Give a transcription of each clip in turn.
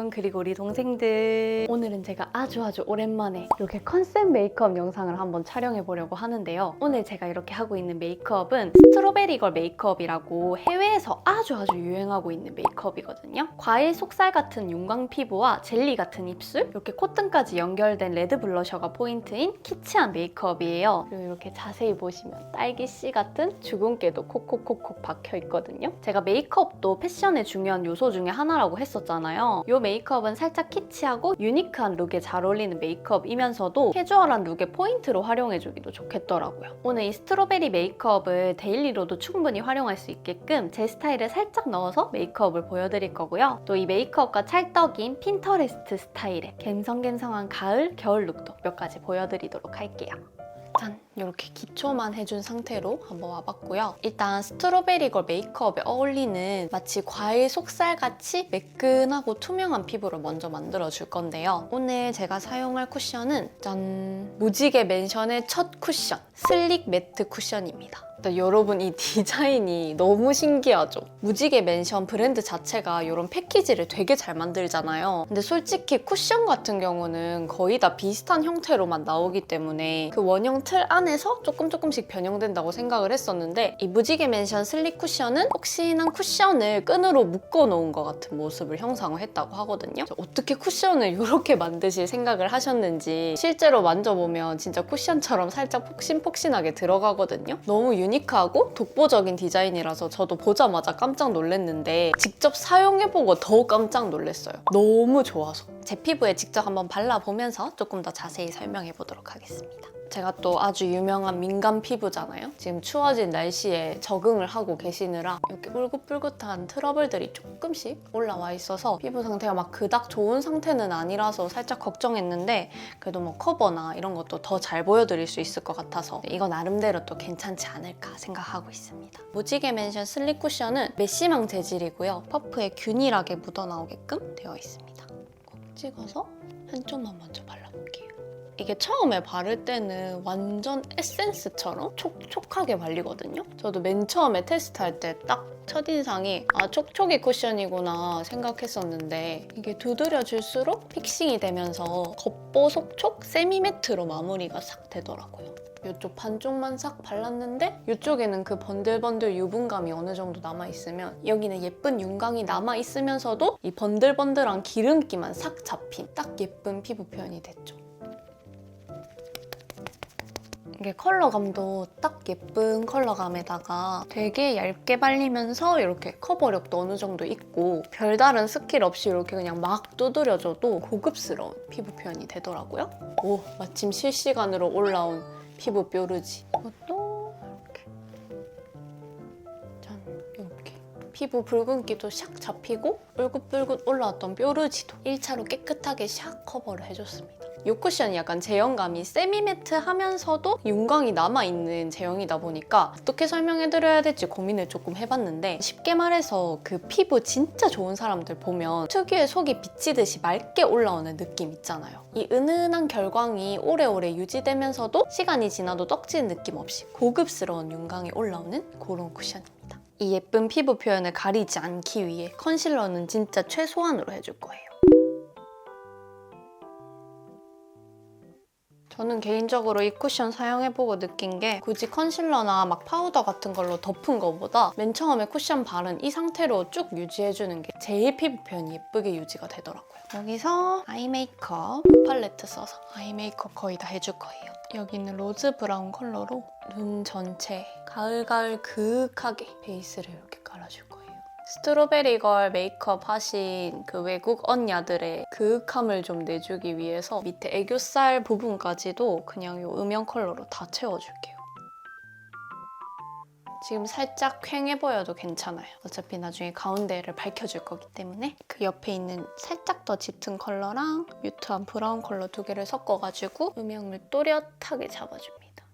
여러분, 그리고 우리 동생들, 오늘은 제가 아주 오랜만에 이렇게 컨셉 메이크업 영상을 한번 촬영해 보려고 하는데요. 오늘 제가 이렇게 하고 있는 메이크업은 스트로베리걸 메이크업이라고 해외에서 아주 유행하고 있는 메이크업이거든요. 과일 속살 같은 윤광 피부와 젤리 같은 입술, 이렇게 콧등까지 연결된 레드 블러셔가 포인트인 키치한 메이크업이에요. 그리고 이렇게 자세히 보시면 딸기씨 같은 주근깨도 콕콕콕콕 박혀 있거든요. 제가 메이크업도 패션의 중요한 요소 중에 하나라고 했었잖아요. 이 메이크업은 살짝 키치하고 유니크한 룩에 잘 어울리는 메이크업이면서도 캐주얼한 룩의 포인트로 활용해주기도 좋겠더라고요. 오늘 이 스트로베리 메이크업을 데일리로도 충분히 활용할 수 있게끔 제 스타일을 살짝 넣어서 메이크업을 보여드릴 거고요. 또 이 메이크업과 찰떡인 핀터레스트 스타일의 갬성갬성한 가을, 겨울 룩도 몇 가지 보여드리도록 할게요. 짠! 이렇게 기초만 해준 상태로 한번 와봤고요. 일단 스트로베리걸 메이크업에 어울리는 마치 과일 속살같이 매끈하고 투명한 피부를 먼저 만들어줄 건데요. 오늘 제가 사용할 쿠션은 짠! 무지개 맨션의 첫 쿠션, 슬릭 매트 쿠션입니다. 여러분, 이 디자인이 너무 신기하죠? 무지개 맨션 브랜드 자체가 이런 패키지를 되게 잘 만들잖아요. 근데 솔직히 쿠션 같은 경우는 거의 다 비슷한 형태로만 나오기 때문에 그 원형 틀 안에서 조금씩 변형된다고 생각을 했었는데, 이 무지개 맨션 슬릭 쿠션은 폭신한 쿠션을 끈으로 묶어놓은 것 같은 모습을 형상을 했다고 하거든요. 어떻게 쿠션을 이렇게 만드실 생각을 하셨는지 실제로 만져보면 진짜 쿠션처럼 살짝 폭신폭신하게 들어가거든요. 너무 유니크하고 독보적인 디자인이라서 저도 보자마자 깜짝 놀랐는데 직접 사용해보고 더 깜짝 놀랐어요. 너무 좋아서. 제 피부에 직접 한번 발라보면서 조금 더 자세히 설명해보도록 하겠습니다. 제가 또 아주 유명한 민감 피부잖아요. 지금 추워진 날씨에 적응을 하고 계시느라 이렇게 울긋불긋한 트러블들이 조금씩 올라와 있어서 피부 상태가 막 그닥 좋은 상태는 아니라서 살짝 걱정했는데, 그래도 뭐 커버나 이런 것도 더 잘 보여드릴 수 있을 것 같아서 이거 나름대로 또 괜찮지 않을까 생각하고 있습니다. 무지개 맨션 슬릭 쿠션은 메쉬망 재질이고요. 퍼프에 균일하게 묻어나오게끔 되어 있습니다. 꼭 찍어서 한쪽만 먼저 발라볼게요. 이게 처음에 바를 때는 완전 에센스처럼 촉촉하게 발리거든요. 저도 맨 처음에 테스트할 때 딱 첫인상이 촉촉이 쿠션이구나 생각했었는데, 이게 두드려줄수록 픽싱이 되면서 겉보속촉 세미매트로 마무리가 싹 되더라고요. 이쪽 반쪽만 싹 발랐는데 이쪽에는 그 번들번들 유분감이 어느 정도 남아있으면 여기는 예쁜 윤광이 남아있으면서도 이 번들번들한 기름기만 싹 잡힌 딱 예쁜 피부 표현이 됐죠. 이게 컬러감도 딱 예쁜 컬러감에다가 되게 얇게 발리면서 이렇게 커버력도 어느 정도 있고, 별다른 스킬 없이 이렇게 그냥 막 두드려줘도 고급스러운 피부 표현이 되더라고요. 오, 마침 실시간으로 올라온 피부 뾰루지. 이것도 이렇게 짠, 이렇게 피부 붉은기도 샥 잡히고 울긋불긋 올라왔던 뾰루지도 1차로 깨끗하게 샥 커버를 해줬습니다. 이 쿠션이 약간 제형감이 세미매트하면서도 윤광이 남아있는 제형이다 보니까 어떻게 설명해드려야 될지 고민을 조금 해봤는데, 쉽게 말해서 그 피부 진짜 좋은 사람들 보면 특유의 속이 비치듯이 맑게 올라오는 느낌 있잖아요. 이 은은한 결광이 오래오래 유지되면서도 시간이 지나도 떡지는 느낌 없이 고급스러운 윤광이 올라오는 그런 쿠션입니다. 이 예쁜 피부 표현을 가리지 않기 위해 컨실러는 진짜 최소한으로 해줄 거예요. 저는 개인적으로 이 쿠션 사용해보고 느낀 게, 굳이 컨실러나 막 파우더 같은 걸로 덮은 것보다 맨 처음에 쿠션 바른 이 상태로 쭉 유지해주는 게 제일 피부 표현이 예쁘게 유지가 되더라고요. 여기서 아이 메이크업 팔레트 써서 아이 메이크업 거의 다 해줄 거예요. 여기는 로즈 브라운 컬러로 눈 전체에 가을가을 그윽하게 베이스를 이렇게 깔아줄 거예요. 스트로베리걸 메이크업 하신 그 외국 언니들의 그윽함을 좀 내주기 위해서 밑에 애교살 부분까지도 그냥 이 음영 컬러로 다 채워줄게요. 지금 살짝 퀭해 보여도 괜찮아요. 어차피 나중에 가운데를 밝혀줄 거기 때문에 그 옆에 있는 살짝 더 짙은 컬러랑 뮤트한 브라운 컬러 두 개를 섞어가지고 음영을 또렷하게 잡아줍니다.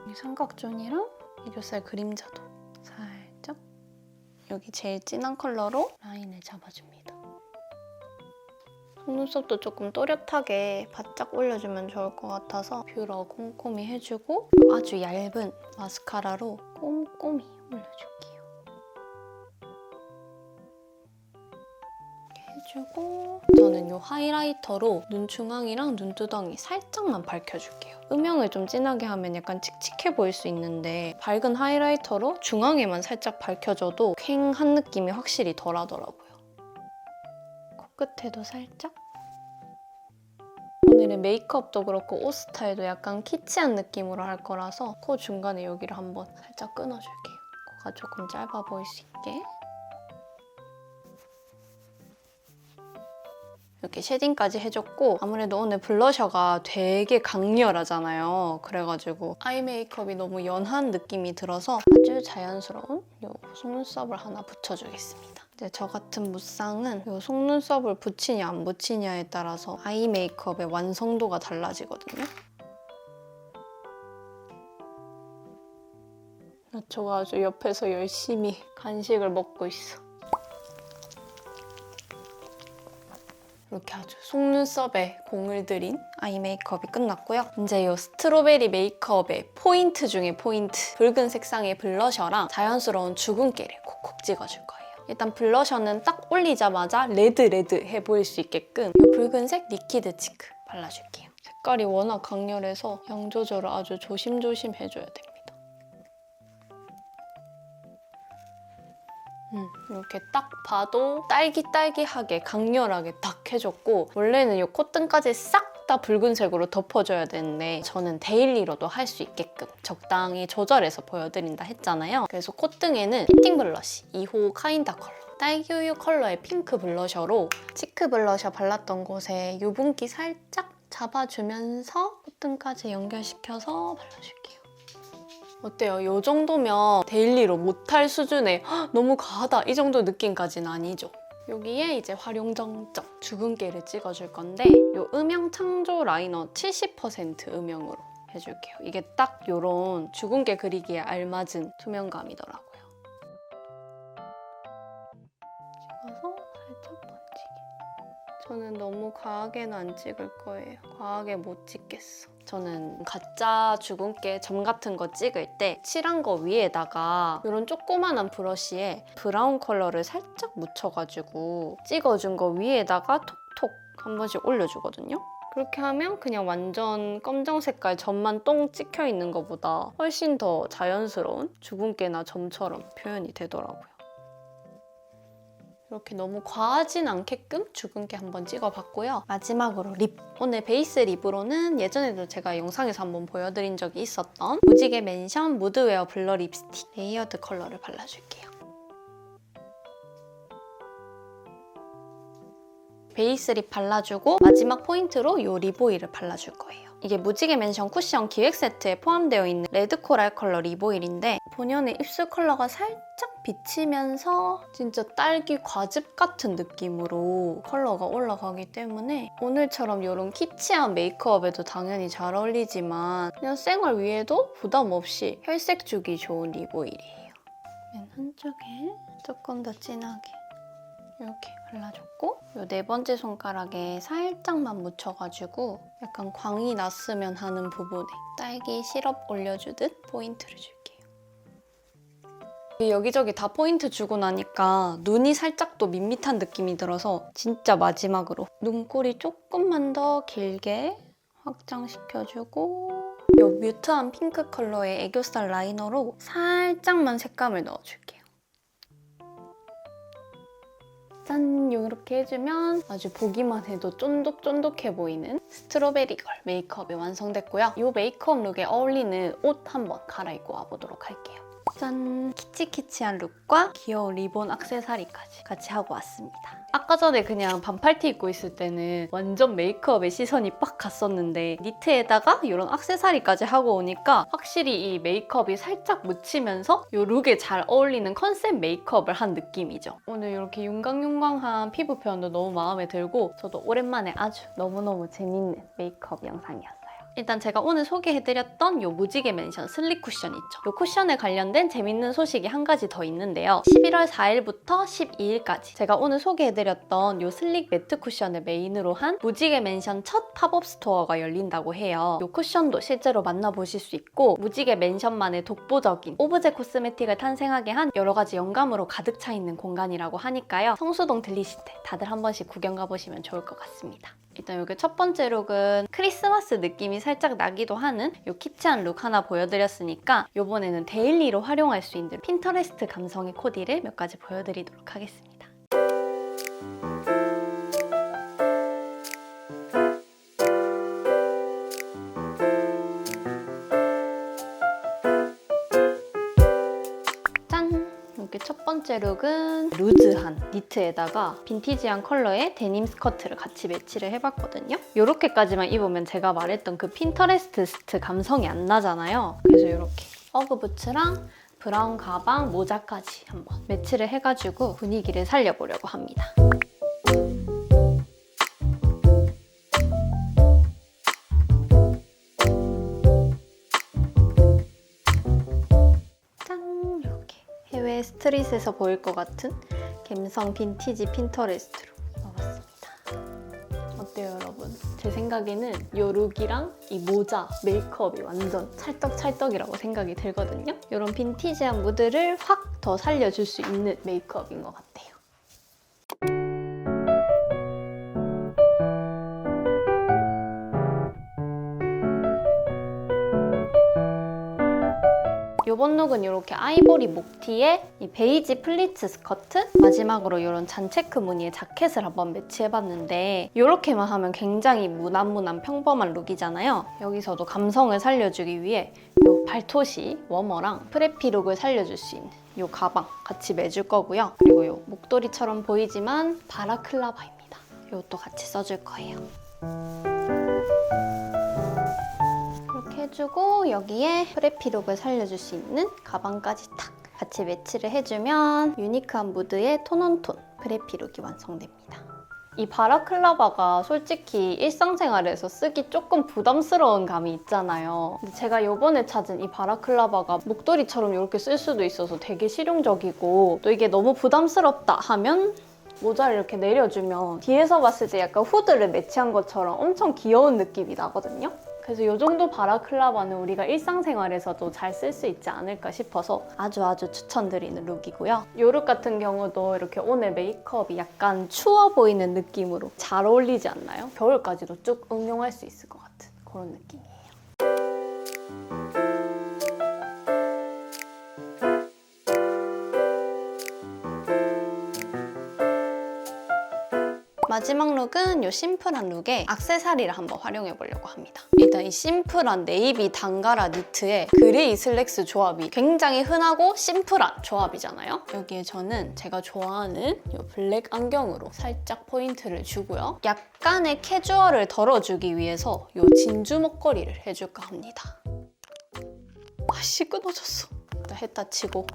이 삼각존이랑 애교살 그림자도 살짝 여기 제일 진한 컬러로 라인을 잡아줍니다. 속눈썹도 조금 또렷하게 바짝 올려주면 좋을 것 같아서 뷰러 꼼꼼히 해주고 아주 얇은 마스카라로 꼼꼼히 올려줄게요. 해주고 저는 이 하이라이터로 눈 중앙이랑 눈두덩이 살짝만 밝혀줄게요. 음영을 좀 진하게 하면 약간 칙칙해 보일 수 있는데 밝은 하이라이터로 중앙에만 살짝 밝혀줘도 퀭한 느낌이 확실히 덜하더라고요. 코끝에도 살짝. 오늘은 메이크업도 그렇고 옷 스타일도 약간 키치한 느낌으로 할 거라서 코 중간에 여기를 한번 살짝 끊어줄게요. 코가 조금 짧아 보일 수 있게. 이렇게 쉐딩까지 해줬고 아무래도 오늘 블러셔가 되게 강렬하잖아요. 그래가지고 아이 메이크업이 너무 연한 느낌이 들어서 아주 자연스러운 이 속눈썹을 하나 붙여주겠습니다. 이제 저 같은 무쌍은 이 속눈썹을 붙이냐 안 붙이냐에 따라서 아이 메이크업의 완성도가 달라지거든요. 나초가 아주 옆에서 열심히 간식을 먹고 있어. 이렇게 아주 속눈썹에 공을 들인 아이 메이크업이 끝났고요. 이제 이 스트로베리 메이크업의 포인트 중에 포인트! 붉은 색상의 블러셔랑 자연스러운 주근깨를 콕콕 찍어줄 거예요. 일단 블러셔는 딱 올리자마자 레드해 보일 수 있게끔 이 붉은색 리퀴드 치크 발라줄게요. 색깔이 워낙 강렬해서 양 조절을 아주 조심조심 해줘야 됩니다. 이렇게 딱 봐도 딸기하게 강렬하게 딱 해줬고 원래는 이 콧등까지 싹 다 붉은색으로 덮어줘야 되는데 저는 데일리로도 할 수 있게끔 적당히 조절해서 보여드린다 했잖아요. 그래서 콧등에는 피팅 블러쉬 2호 카인다 컬러 딸기우유 컬러의 핑크 블러셔로 치크 블러셔 발랐던 곳에 유분기 살짝 잡아주면서 콧등까지 연결시켜서 발라줄게요. 어때요? 이 정도면 데일리로 못할 수준의 너무 과하다 이 정도 느낌까지는 아니죠? 여기에 이제 활용 정점 주근깨를 찍어줄 건데 이 음영 창조 라이너 70% 음영으로 해줄게요. 이게 딱 이런 주근깨 그리기에 알맞은 투명감이더라고요. 찍어서 살짝 번지게. 저는 너무 과하게는 안 찍을 거예요. 과하게 못 찍겠어. 저는 가짜 주근깨 점 같은 거 찍을 때 칠한 거 위에다가 이런 조그만한 브러쉬에 브라운 컬러를 살짝 묻혀가지고 찍어준 거 위에다가 톡톡 한 번씩 올려주거든요. 그렇게 하면 그냥 완전 검정 색깔 점만 똥 찍혀 있는 것보다 훨씬 더 자연스러운 주근깨나 점처럼 표현이 되더라고요. 이렇게 너무 과하진 않게끔 주근깨 한번 찍어봤고요. 마지막으로 립! 오늘 베이스 립으로는 예전에도 제가 영상에서 한번 보여드린 적이 있었던 무지개 맨션 무드웨어 블러 립스틱 레이어드 컬러를 발라줄게요. 베이스 립 발라주고 마지막 포인트로 이 립 오일을 발라줄 거예요. 이게 무지개 맨션 쿠션 기획 세트에 포함되어 있는 레드 코랄 컬러 립 오일인데 본연의 입술 컬러가 살짝 비치면서 진짜 딸기 과즙 같은 느낌으로 컬러가 올라가기 때문에 오늘처럼 이런 키치한 메이크업에도 당연히 잘 어울리지만 그냥 생얼 위에도 부담 없이 혈색 주기 좋은 립 오일이에요. 맨 한쪽에 조금 더 진하게 이렇게 발라줬고 이 네 번째 손가락에 살짝만 묻혀가지고 약간 광이 났으면 하는 부분에 딸기 시럽 올려주듯 포인트를 줄게요. 여기저기 다 포인트 주고 나니까 눈이 살짝 또 밋밋한 느낌이 들어서 진짜 마지막으로 눈꼬리 조금만 더 길게 확장시켜주고 이 뮤트한 핑크 컬러의 애교살 라이너로 살짝만 색감을 넣어줄게요. 짠! 이렇게 해주면 아주 보기만 해도 쫀득쫀득해 보이는 스트로베리 걸 메이크업이 완성됐고요. 이 메이크업 룩에 어울리는 옷 한번 갈아입고 와보도록 할게요. 짠! 키치키치한 룩과 귀여운 리본 액세서리까지 같이 하고 왔습니다. 아까 전에 그냥 반팔티 입고 있을 때는 완전 메이크업에 시선이 빡 갔었는데 니트에다가 이런 액세서리까지 하고 오니까 확실히 이 메이크업이 살짝 묻히면서 이 룩에 잘 어울리는 컨셉 메이크업을 한 느낌이죠. 오늘 이렇게 윤광윤광한 피부 표현도 너무 마음에 들고 저도 오랜만에 아주 너무너무 재밌는 메이크업 영상이었어요. 일단 제가 오늘 소개해드렸던 이 무지개 맨션 슬릭 쿠션 있죠. 이 쿠션에 관련된 재밌는 소식이 한 가지 더 있는데요. 11월 4일부터 12일까지 제가 오늘 소개해드렸던 이 슬릭 매트 쿠션을 메인으로 한 무지개 맨션 첫 팝업 스토어가 열린다고 해요. 이 쿠션도 실제로 만나보실 수 있고 무지개 맨션만의 독보적인 오브제 코스메틱을 탄생하게 한 여러 가지 영감으로 가득 차 있는 공간이라고 하니까요. 성수동 들리실 때 다들 한 번씩 구경 가보시면 좋을 것 같습니다. 일단 여기 첫 번째 룩은 크리스마스 느낌이 살짝 나기도 하는 이 키치한 룩 하나 보여드렸으니까 이번에는 데일리로 활용할 수 있는 핀터레스트 감성의 코디를 몇 가지 보여드리도록 하겠습니다. 첫 번째 룩은 루즈한 니트에다가 빈티지한 컬러의 데님 스커트를 같이 매치를 해봤거든요. 이렇게까지만 입으면 제가 말했던 그 핀터레스트 감성이 안 나잖아요. 그래서 이렇게 어그부츠랑 브라운 가방, 모자까지 한번 매치를 해가지고 분위기를 살려보려고 합니다. 해외 스트릿에서 보일 것 같은 갬성 빈티지 핀터레스트로 입어봤습니다. 어때요 여러분? 제 생각에는 이 룩이랑 이 모자, 메이크업이 완전 찰떡찰떡이라고 생각이 들거든요. 이런 빈티지한 무드를 확 더 살려줄 수 있는 메이크업인 것 같아요. 이번 룩은 이렇게 아이보리 목티에 이 베이지 플리츠 스커트, 마지막으로 이런 잔체크 무늬의 자켓을 한번 매치해봤는데 이렇게만 하면 굉장히 무난무난 평범한 룩이잖아요. 여기서도 감성을 살려주기 위해 이 발토시 워머랑 프레피 룩을 살려줄 수 있는 이 가방 같이 매줄 거고요. 그리고 이 목도리처럼 보이지만 바라클라바입니다. 이것도 같이 써줄 거예요. 해주고 여기에 프레피 룩을 살려줄 수 있는 가방까지 탁 같이 매치를 해주면 유니크한 무드의 톤온톤 프레피 룩이 완성됩니다. 이 바라클라바가 솔직히 일상생활에서 쓰기 조금 부담스러운 감이 있잖아요. 근데 제가 이번에 찾은 이 바라클라바가 목도리처럼 이렇게 쓸 수도 있어서 되게 실용적이고 또 이게 너무 부담스럽다 하면 모자를 이렇게 내려주면 뒤에서 봤을 때 약간 후드를 매치한 것처럼 엄청 귀여운 느낌이 나거든요. 그래서 이 정도 바라클라바는 우리가 일상생활에서도 잘 쓸 수 있지 않을까 싶어서 아주 추천드리는 룩이고요. 이 룩 같은 경우도 이렇게 오늘 메이크업이 약간 추워 보이는 느낌으로 잘 어울리지 않나요? 겨울까지도 쭉 응용할 수 있을 것 같은 그런 느낌이에요. 마지막 룩은 이 심플한 룩에 액세서리를 한번 활용해 보려고 합니다. 일단 이 심플한 네이비 단가라 니트에 그레이 슬랙스 조합이 굉장히 흔하고 심플한 조합이잖아요. 여기에 저는 제가 좋아하는 이 블랙 안경으로 살짝 포인트를 주고요. 약간의 캐주얼을 덜어주기 위해서 이 진주 목걸이를 해줄까 합니다. 아씨 끊어졌어. 일단 했다 치고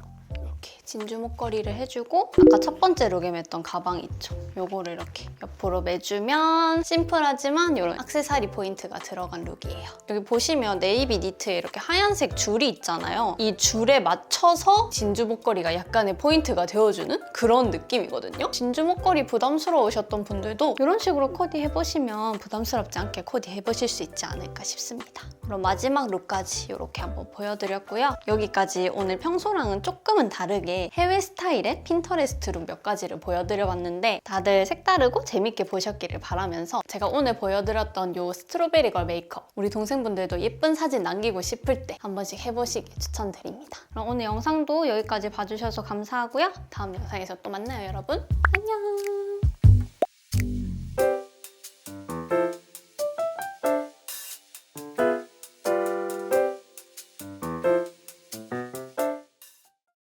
진주 목걸이를 해주고 아까 첫 번째 룩에 맸던 가방 있죠? 요거를 이렇게 옆으로 매주면 심플하지만 이런 액세서리 포인트가 들어간 룩이에요. 여기 보시면 네이비 니트에 이렇게 하얀색 줄이 있잖아요. 이 줄에 맞춰서 진주 목걸이가 약간의 포인트가 되어주는 그런 느낌이거든요. 진주 목걸이 부담스러우셨던 분들도 이런 식으로 코디 해보시면 부담스럽지 않게 코디 해보실 수 있지 않을까 싶습니다. 그럼 마지막 룩까지 이렇게 한번 보여드렸고요. 여기까지 오늘 평소랑은 조금은 다르게 해외 스타일의 핀터레스트 룩 몇 가지를 보여드려봤는데 다들 색다르고 재밌게 보셨기를 바라면서 제가 오늘 보여드렸던 이 스트로베리 걸 메이크업 우리 동생분들도 예쁜 사진 남기고 싶을 때 한 번씩 해보시길 추천드립니다. 그럼 오늘 영상도 여기까지 봐주셔서 감사하고요. 다음 영상에서 또 만나요, 여러분. 안녕!